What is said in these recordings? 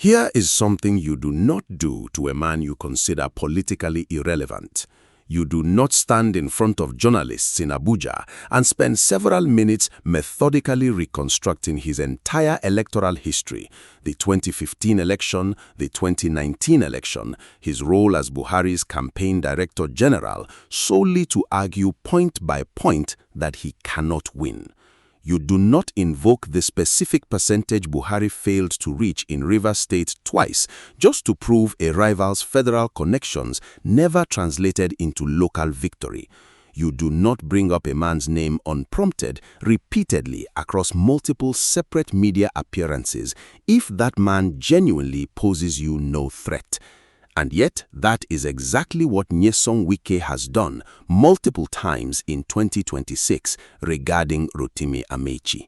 Here is something you do not do to a man you consider politically irrelevant. You do not stand in front of journalists in Abuja and spend several minutes methodically reconstructing his entire electoral history, the 2015 election, the 2019 election, his role as Buhari's campaign director general, solely to argue point by point that he cannot win. You do not invoke the specific percentage Buhari failed to reach in Rivers State twice just to prove a rival's federal connections never translated into local victory. You do not bring up a man's name unprompted repeatedly across multiple separate media appearances if that man genuinely poses you no threat. And yet, that is exactly what Nyesom Wike has done multiple times in 2026 regarding Rotimi Amaechi.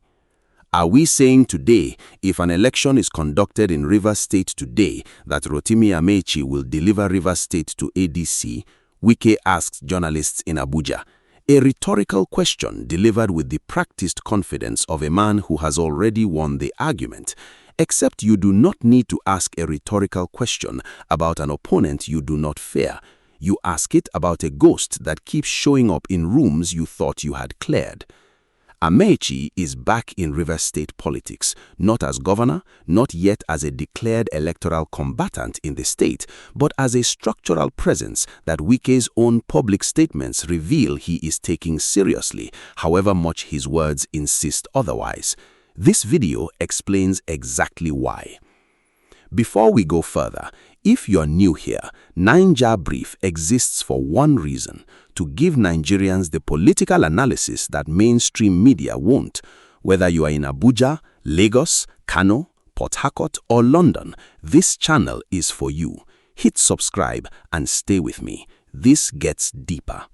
Are we saying today, if an election is conducted in Rivers State today, that Rotimi Amaechi will deliver Rivers State to ADC? Wike asked journalists in Abuja. A rhetorical question delivered with the practiced confidence of a man who has already won the argument. Except you do not need to ask a rhetorical question about an opponent you do not fear. You ask it about a ghost that keeps showing up in rooms you thought you had cleared. Amaechi is back in Rivers State politics, not as governor, not yet as a declared electoral combatant in the state, but as a structural presence that Wike's own public statements reveal he is taking seriously, however much his words insist otherwise. This video explains exactly why. Before we go further, if you're new here, Naija Brief exists for one reason: to give Nigerians the political analysis that mainstream media won't. Whether you are in Abuja, Lagos, Kano, Port Harcourt, or London, this channel is for you. Hit subscribe and stay with me. This gets deeper.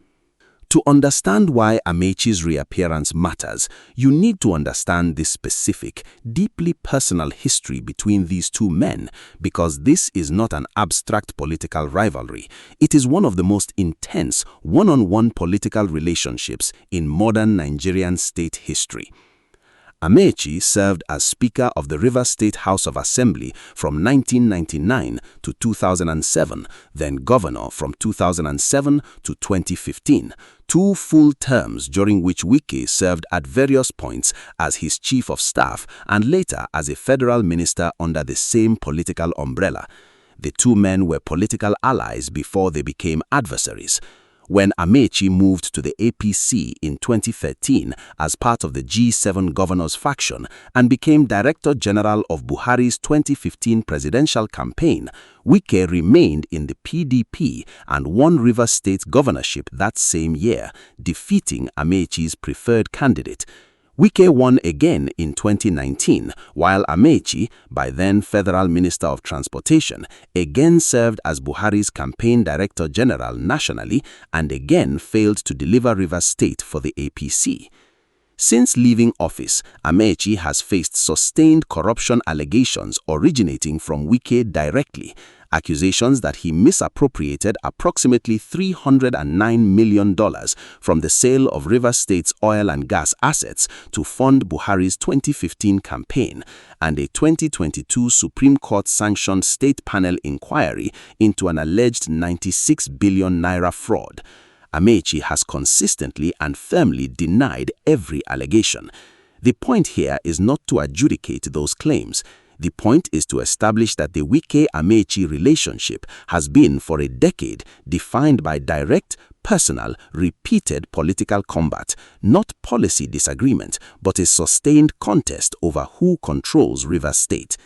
To understand why Amaechi's reappearance matters, you need to understand the specific, deeply personal history between these two men, because this is not an abstract political rivalry. It is one of the most intense one-on-one political relationships in modern Nigerian state history. Amaechi served as Speaker of the Rivers State House of Assembly from 1999 to 2007, then Governor from 2007 to 2015, 2 full terms during which Wike served at various points as his Chief of Staff and later as a federal minister under the same political umbrella. The two men were political allies before they became adversaries. When Amaechi moved to the APC in 2013 as part of the G7 governors faction and became Director General of Buhari's 2015 presidential campaign, Wike remained in the PDP and won Rivers State governorship that same year, defeating Amaechi's preferred candidate. Wike won again in 2019, while Amaechi, by then Federal Minister of Transportation, again served as Buhari's campaign director general nationally and again failed to deliver Rivers State for the APC. Since leaving office, Amaechi has faced sustained corruption allegations originating from Wike directly, accusations that he misappropriated approximately $309 million from the sale of Rivers State's oil and gas assets to fund Buhari's 2015 campaign, and a 2022 Supreme Court-sanctioned state panel inquiry into an alleged 96 billion naira fraud. Amaechi has consistently and firmly denied every allegation. The point here is not to adjudicate those claims. The point is to establish that the Wike-Amaechi relationship has been for a decade defined by direct, personal, repeated political combat, not policy disagreement, but a sustained contest over who controls Rivers State.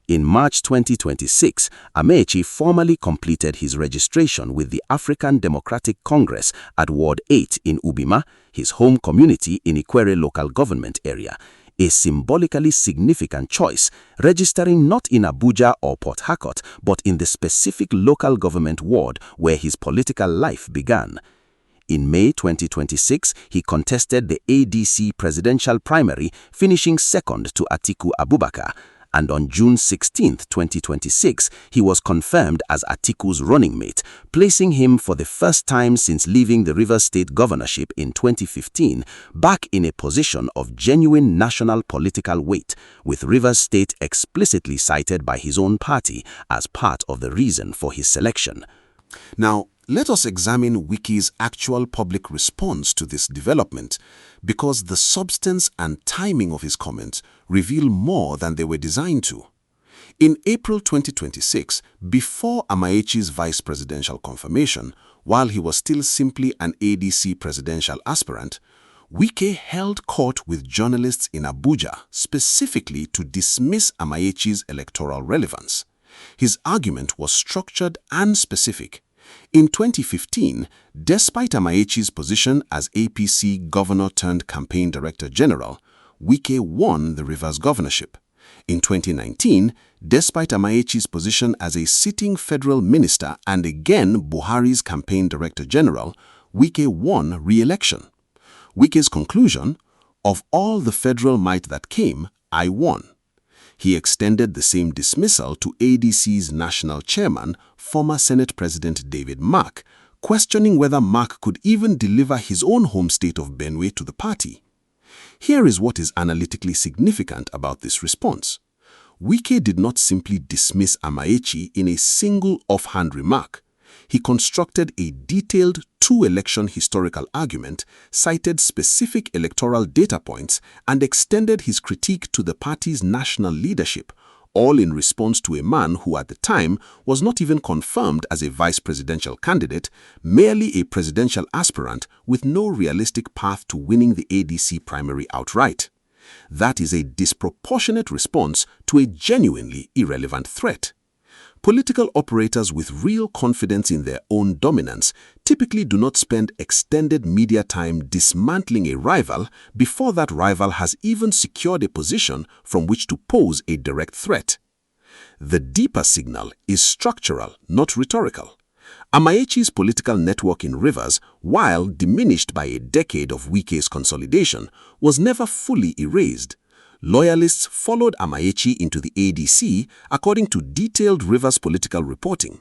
In March 2026, Amaechi formally completed his registration with the African Democratic Congress at Ward 8 in Ubima, his home community in Ikwere local government area. A symbolically significant choice, registering not in Abuja or Port Harcourt, but in the specific local government ward where his political life began. In May 2026, he contested the ADC presidential primary, finishing second to Atiku Abubakar. and on June 16, 2026, he was confirmed as Atiku's running mate, placing him for the first time since leaving the Rivers State governorship in 2015 back in a position of genuine national political weight, with Rivers State explicitly cited by his own party as part of the reason for his selection. Now, let us examine Wike's actual public response to this development, because the substance and timing of his comments reveal more than they were designed to. In April 2026, before Amaechi's vice presidential confirmation, while he was still simply an ADC presidential aspirant, Wike held court with journalists in Abuja specifically to dismiss Amaechi's electoral relevance. His argument was structured and specific. In 2015, despite Amaechi's position as APC Governor-turned-Campaign Director General, Wike won the Rivers governorship. In 2019, despite Amaechi's position as a sitting federal minister and again Buhari's campaign director general, Wike won re-election. Wike's conclusion: "Of all the federal might that came, I won." He extended the same dismissal to ADC's national chairman, former Senate President David Mark, questioning whether Mark could even deliver his own home state of Benue to the party. Here is what is analytically significant about this response. Wike did not simply dismiss Amaechi in a single offhand remark. He constructed a detailed two-election historical argument, cited specific electoral data points, and extended his critique to the party's national leadership, all in response to a man who at the time was not even confirmed as a vice presidential candidate, merely a presidential aspirant with no realistic path to winning the ADC primary outright. That is a disproportionate response to a genuinely irrelevant threat. Political operators with real confidence in their own dominance typically do not spend extended media time dismantling a rival before that rival has even secured a position from which to pose a direct threat. The deeper signal is structural, not rhetorical. Amaechi's political network in Rivers, while diminished by a decade of Wike's consolidation, was never fully erased. Loyalists followed Amaechi into the ADC according to detailed Rivers political reporting.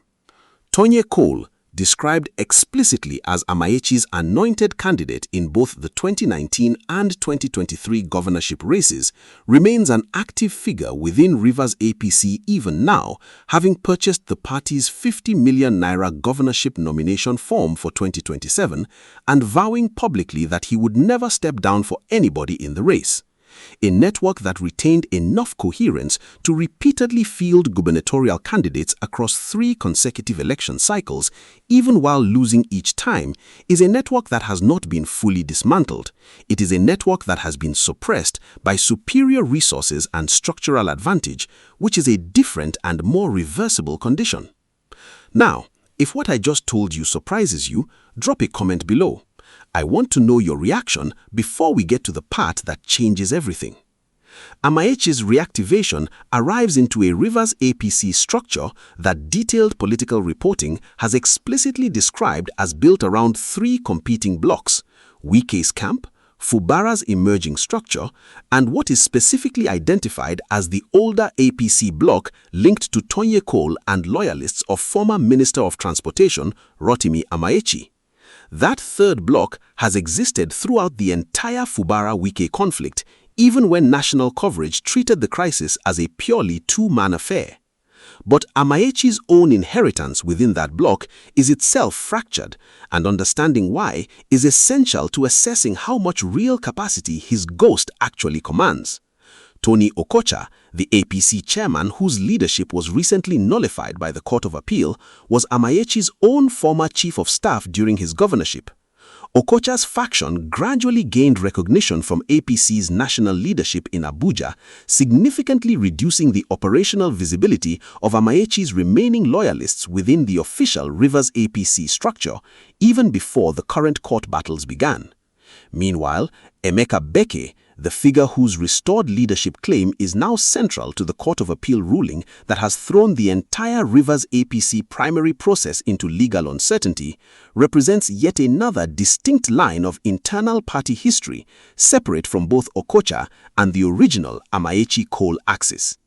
Tonye Cole, described explicitly as Amaechi's anointed candidate in both the 2019 and 2023 governorship races, remains an active figure within Rivers APC even now, having purchased the party's 50 million naira governorship nomination form for 2027 and vowing publicly that he would never step down for anybody in the race. A network that retained enough coherence to repeatedly field gubernatorial candidates across 3 consecutive election cycles, even while losing each time, is a network that has not been fully dismantled. It is a network that has been suppressed by superior resources and structural advantage, which is a different and more reversible condition. Now, if what I just told you surprises you, drop a comment below. I want to know your reaction before we get to the part that changes everything. Amaechi's reactivation arrives into a Rivers APC structure that detailed political reporting has explicitly described as built around 3 competing blocks: Wike's camp, Fubara's emerging structure, and what is specifically identified as the older APC bloc linked to Tonye Cole and loyalists of former Minister of Transportation Rotimi Amaechi. That third bloc has existed throughout the entire Fubara-Wike conflict, even when national coverage treated the crisis as a purely two-man affair. But Amaechi's own inheritance within that bloc is itself fractured, and understanding why is essential to assessing how much real capacity his ghost actually commands. Tony Okocha, the APC chairman whose leadership was recently nullified by the Court of Appeal, was Amaechi's own former chief of staff during his governorship. Okocha's faction gradually gained recognition from APC's national leadership in Abuja, significantly reducing the operational visibility of Amaechi's remaining loyalists within the official Rivers APC structure, even before the current court battles began. Meanwhile, Emeka Beke, the figure whose restored leadership claim is now central to the Court of Appeal ruling that has thrown the entire Rivers APC primary process into legal uncertainty, represents yet another distinct line of internal party history, separate from both Okocha and the original Amaechi-Cole axis.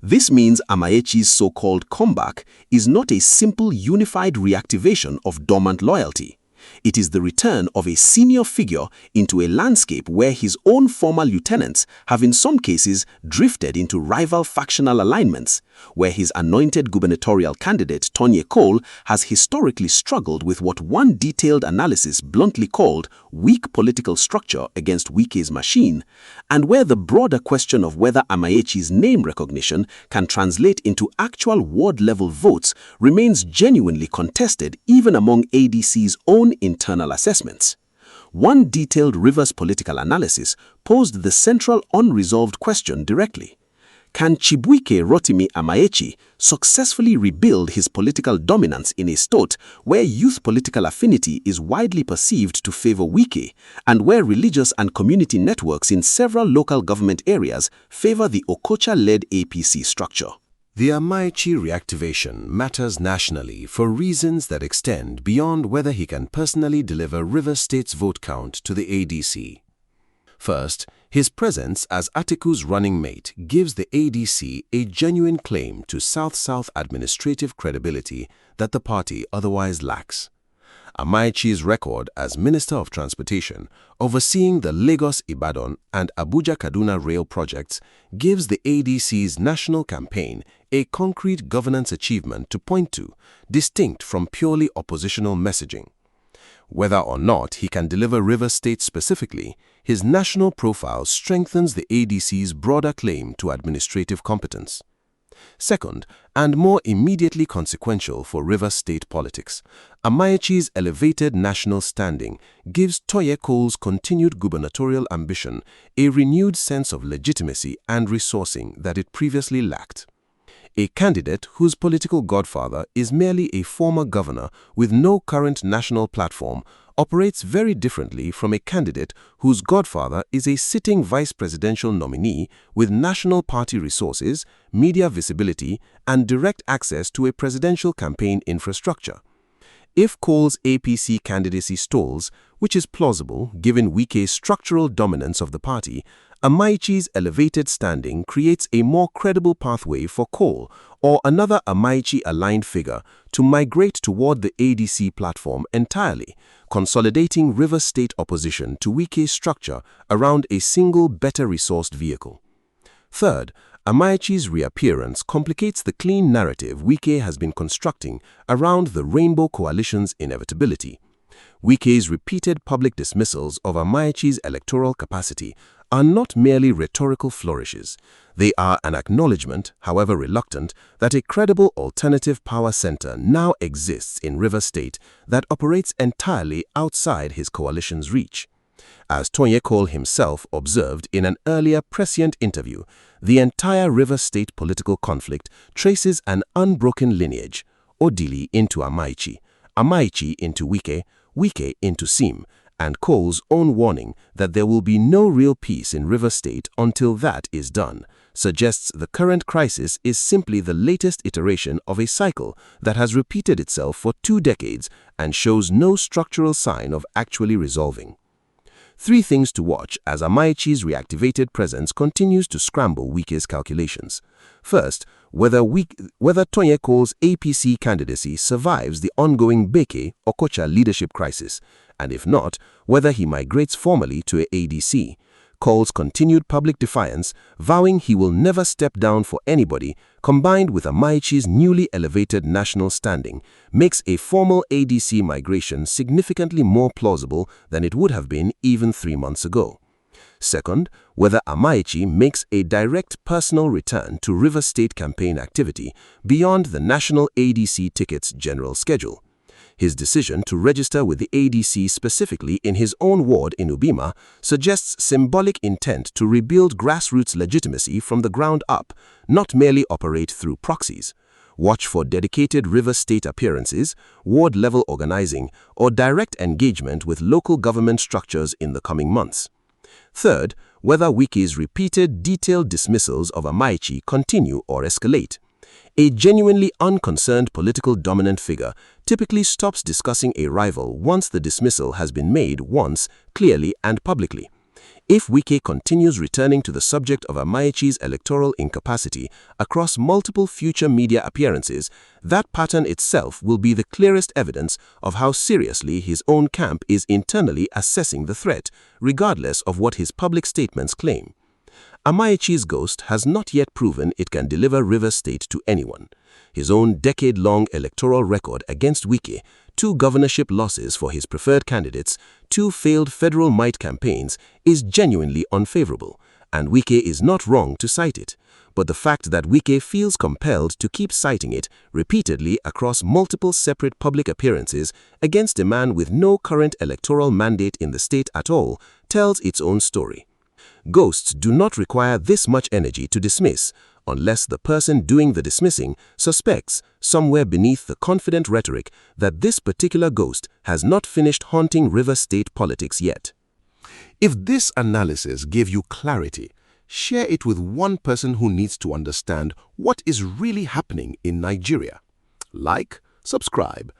This means Amaechi's so-called comeback is not a simple unified reactivation of dormant loyalty. It is the return of a senior figure into a landscape where his own former lieutenants have in some cases drifted into rival factional alignments, where his anointed gubernatorial candidate Tonye Cole has historically struggled with what one detailed analysis bluntly called weak political structure against Wike's machine, and where the broader question of whether Amaechi's name recognition can translate into actual ward-level votes remains genuinely contested even among ADC's own internal assessments. One detailed Rivers political analysis posed the central unresolved question directly. Can Chibuike Rotimi Amaechi successfully rebuild his political dominance in a state where youth political affinity is widely perceived to favor Wike, and where religious and community networks in several local government areas favor the Okocha-led APC structure? The Amaechi reactivation matters nationally for reasons that extend beyond whether he can personally deliver Rivers State's vote count to the ADC. First, his presence as Atiku's running mate gives the ADC a genuine claim to South-South administrative credibility that the party otherwise lacks. Amaechi's record as Minister of Transportation, overseeing the Lagos-Ibadan and Abuja-Kaduna rail projects, gives the ADC's national campaign a concrete governance achievement to point to, distinct from purely oppositional messaging. Whether or not he can deliver Rivers State specifically, his national profile strengthens the ADC's broader claim to administrative competence. Second, and more immediately consequential for Rivers State politics, Amaechi's elevated national standing gives Tonye Cole's continued gubernatorial ambition a renewed sense of legitimacy and resourcing that it previously lacked. A candidate whose political godfather is merely a former governor with no current national platform operates very differently from a candidate whose godfather is a sitting vice presidential nominee with national party resources, media visibility, and direct access to a presidential campaign infrastructure. If Cole's APC candidacy stalls, which is plausible given Wike's structural dominance of the party, Amaechi's elevated standing creates a more credible pathway for Cole or another Amaechi-aligned figure to migrate toward the ADC platform entirely, consolidating Rivers State opposition to Wike's structure around a single, better-resourced vehicle. Third, Amaechi's reappearance complicates the clean narrative Wike has been constructing around the Rainbow Coalition's inevitability. Wike's repeated public dismissals of Amaechi's electoral capacity are not merely rhetorical flourishes. They are an acknowledgement, however reluctant, that a credible alternative power center now exists in Rivers State that operates entirely outside his coalition's reach. As Tonye Cole himself observed in an earlier prescient interview, the entire Rivers State political conflict traces an unbroken lineage, Odili into Amaechi, Amaechi into Wike, Wike into Sim, and Cole's own warning that there will be no real peace in Rivers State until that is done, suggests the current crisis is simply the latest iteration of a cycle that has repeated itself for 2 decades and shows no structural sign of actually resolving. 3 things to watch as Amaechi's reactivated presence continues to scramble Wike's calculations. First, whether Tonye Cole's APC candidacy survives the ongoing Beke-Okocha leadership crisis, and if not, whether he migrates formally to a ADC. Cole's continued public defiance, vowing he will never step down for anybody, combined with Amaechi's newly elevated national standing, makes a formal ADC migration significantly more plausible than it would have been even 3 months ago. Second, whether Amaechi makes a direct personal return to Rivers State campaign activity beyond the national ADC ticket's general schedule. His decision to register with the ADC specifically in his own ward in Ubima suggests symbolic intent to rebuild grassroots legitimacy from the ground up, not merely operate through proxies. Watch for dedicated Rivers State appearances, ward-level organizing, or direct engagement with local government structures in the coming months. Third, whether Wike's repeated detailed dismissals of Amaechi continue or escalate. A genuinely unconcerned political dominant figure typically stops discussing a rival once the dismissal has been made once, clearly and publicly. If Wike continues returning to the subject of Amaechi's electoral incapacity across multiple future media appearances, that pattern itself will be the clearest evidence of how seriously his own camp is internally assessing the threat, regardless of what his public statements claim. Amaechi's ghost has not yet proven it can deliver Rivers State to anyone. His own decade-long electoral record against Wike, 2 governorship losses for his preferred candidates, 2 failed federal might campaigns, is genuinely unfavorable, and Wike is not wrong to cite it. But the fact that Wike feels compelled to keep citing it repeatedly across multiple separate public appearances against a man with no current electoral mandate in the state at all tells its own story. Ghosts do not require this much energy to dismiss, unless the person doing the dismissing suspects, somewhere beneath the confident rhetoric, that this particular ghost has not finished haunting Rivers State politics yet. If this analysis gave you clarity, share it with one person who needs to understand what is really happening in Nigeria. Like, subscribe,